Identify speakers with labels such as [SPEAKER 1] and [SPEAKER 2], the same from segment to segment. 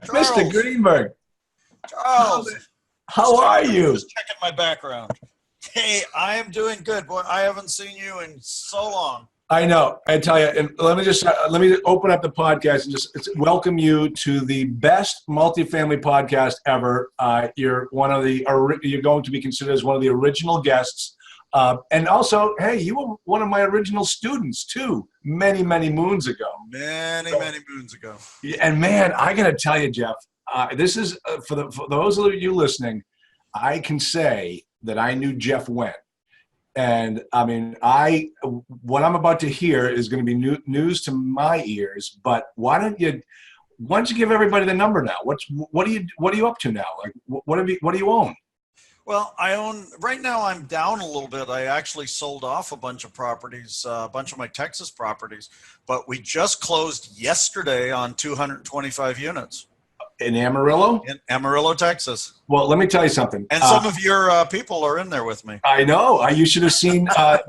[SPEAKER 1] Mr.
[SPEAKER 2] Charles,
[SPEAKER 1] Greenberg, how,
[SPEAKER 2] Charles,
[SPEAKER 1] how are you?
[SPEAKER 2] just checking my background. Hey, I am doing good. Boy, I haven't seen you in so long.
[SPEAKER 1] I know. I tell you, and let me open up the podcast and just welcome you to the best multifamily podcast ever. You're going to be considered as one of the original guests, and also, hey, you were one of my original students too, many moons ago.
[SPEAKER 2] Many moons ago.
[SPEAKER 1] And man, I got to tell you, Jeff, this is for those of you listening. I can say that I knew Jeff when. And I mean, what I'm about to hear is going to be news to my ears. But why don't you give everybody the number now? What are you up to now? Like, what do you own?
[SPEAKER 2] Well, I own right now. I'm down a little bit. I actually sold off a bunch of properties, a bunch of my Texas properties, but we just closed yesterday on 225 units
[SPEAKER 1] In Amarillo?
[SPEAKER 2] in Amarillo, Texas.
[SPEAKER 1] Well, let me tell you something.
[SPEAKER 2] And some of your people are in there with me.
[SPEAKER 1] I know. You should have seen I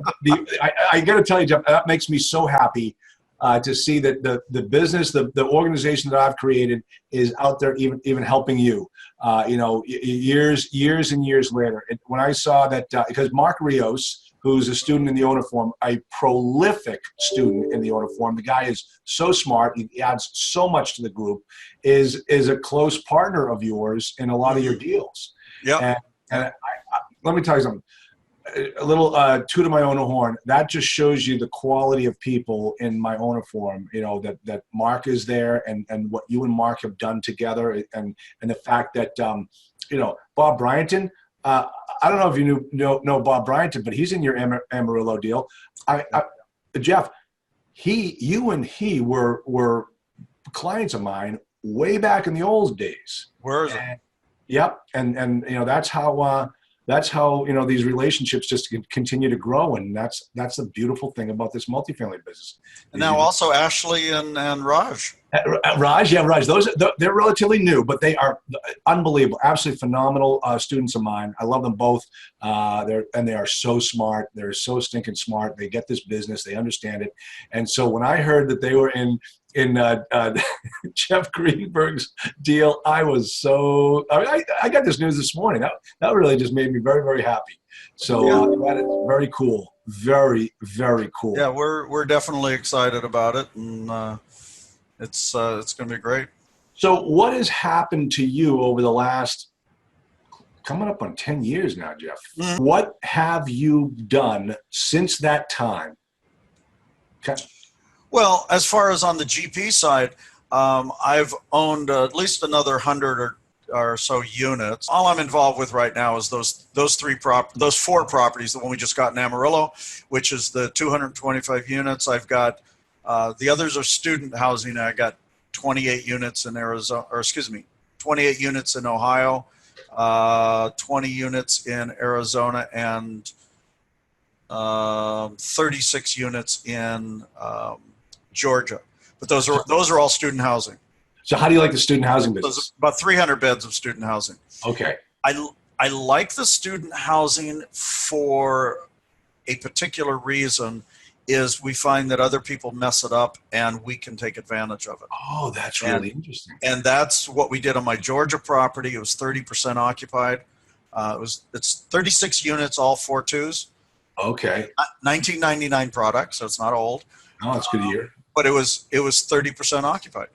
[SPEAKER 1] got to tell you, Jeff, that makes me so happy to see that the business, the organization that I've created is out there even helping you. Years and years later. When I saw that, because Mark Rios, who's a student in the owner forum, a prolific student in the owner forum. The guy is so smart. He adds so much to the group, is a close partner of yours in a lot of your deals.
[SPEAKER 2] Yeah.
[SPEAKER 1] And let me tell you something. A little toot of my own horn. That just shows you the quality of people in my owner forum. You know that Mark is there, and what you and Mark have done together, and the fact that Bob Bryanton. I don't know if you know Bob Bryanton, but he's in your Amarillo deal. Jeff, you and he were clients of mine way back in the old days.
[SPEAKER 2] Where is it?
[SPEAKER 1] Yep, and that's how these relationships just continue to grow, and that's the beautiful thing about this multifamily business.
[SPEAKER 2] And now also Ashley and Raj.
[SPEAKER 1] Raj. They're relatively new, but they are unbelievable, absolutely phenomenal students of mine. I love them both. They are so smart. They're so stinking smart. They get this business. They understand it. And so when I heard that they were in Jeff Greenberg's deal, I was so. I got this news this morning. That really just made me very, very happy. So that is very cool. Very, very cool.
[SPEAKER 2] Yeah, we're definitely excited about it, and it's going to be great.
[SPEAKER 1] So what has happened to you over the last coming up on 10 years now, Jeff? Mm-hmm. What have you done since that time? Okay.
[SPEAKER 2] Well, as far as on the GP side, I've owned at least another 100 or so units. All I'm involved with right now is those four properties, the one we just got in Amarillo, which is the 225 units. I've got the others are student housing. I got 28 units in 28 units in Ohio, 20 units in Arizona, and 36 units in Georgia. But those are all student housing.
[SPEAKER 1] So how do you like the student housing business?
[SPEAKER 2] There's about 300 beds of student housing.
[SPEAKER 1] Okay.
[SPEAKER 2] I like the student housing for a particular reason. Is we find that other people mess it up and we can take advantage of it.
[SPEAKER 1] Oh, that's really interesting.
[SPEAKER 2] And that's what we did on my Georgia property. It was 30% occupied. It's 36 units, all 4.2s.
[SPEAKER 1] Okay.
[SPEAKER 2] 1999 product, so it's not old.
[SPEAKER 1] Oh, that's good to hear.
[SPEAKER 2] But it was 30% occupied,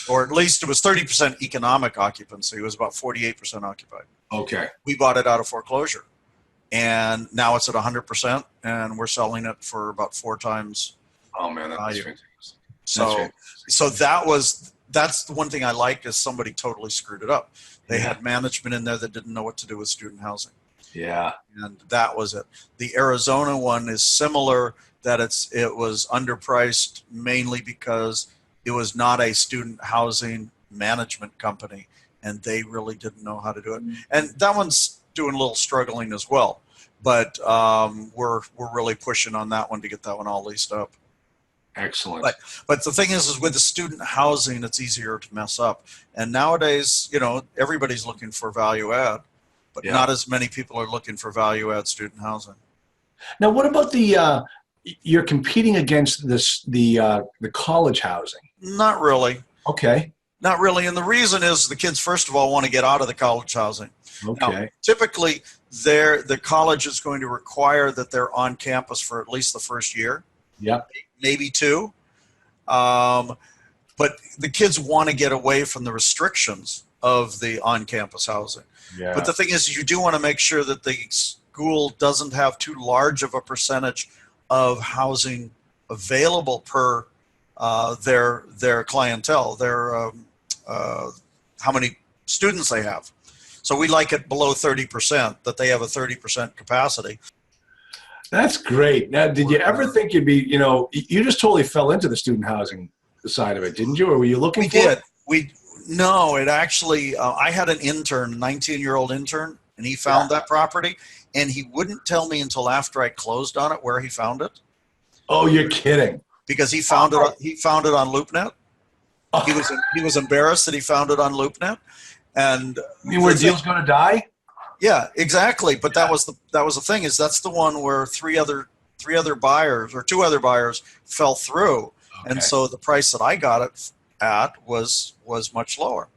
[SPEAKER 2] or at least it was 30% economic occupancy. It was about 48% occupied.
[SPEAKER 1] Okay.
[SPEAKER 2] We bought it out of foreclosure. And now it's at 100%, and we're selling it for about 4 times.
[SPEAKER 1] Oh man, that's fantastic.
[SPEAKER 2] So that's the one thing I like is somebody totally screwed it up. They had management in there that didn't know what to do with student housing.
[SPEAKER 1] Yeah,
[SPEAKER 2] and that was it. The Arizona one is similar. That it was underpriced mainly because it was not a student housing management company, and they really didn't know how to do it. And that one's doing a little struggling as well, but we're really pushing on that one to get that one all leased up.
[SPEAKER 1] Excellent.
[SPEAKER 2] But the thing is with the student housing, it's easier to mess up. And nowadays, everybody's looking for value add, but not as many people are looking for value add student housing.
[SPEAKER 1] Now, what about you're competing against the college housing?
[SPEAKER 2] Not really.
[SPEAKER 1] Okay.
[SPEAKER 2] Not really. And the reason is the kids, first of all, want to get out of the college housing.
[SPEAKER 1] Okay.
[SPEAKER 2] Now, typically, the college is going to require that they're on campus for at least the first year,
[SPEAKER 1] Yep.
[SPEAKER 2] maybe two. But the kids want to get away from the restrictions of the on-campus housing.
[SPEAKER 1] Yeah.
[SPEAKER 2] But the thing is, you do want to make sure that the school doesn't have too large of a percentage of housing available per their clientele, how many students they have. So we like it below 30%, that they have a 30% capacity.
[SPEAKER 1] That's great. Now, did you ever think you'd be, you just totally fell into the student housing side of it, didn't you? Or were you looking for it?
[SPEAKER 2] No, it actually, I had an intern, a 19-year-old intern, and he found that property, and he wouldn't tell me until after I closed on it where he found it.
[SPEAKER 1] Oh, you're kidding.
[SPEAKER 2] Because he found it on LoopNet. He was embarrassed that he found it on LoopNet. And
[SPEAKER 1] you mean where deal's going to die?
[SPEAKER 2] Yeah, exactly. But that was the thing, is that's the one where two other buyers fell through. Okay. And so the price that I got it at was much lower.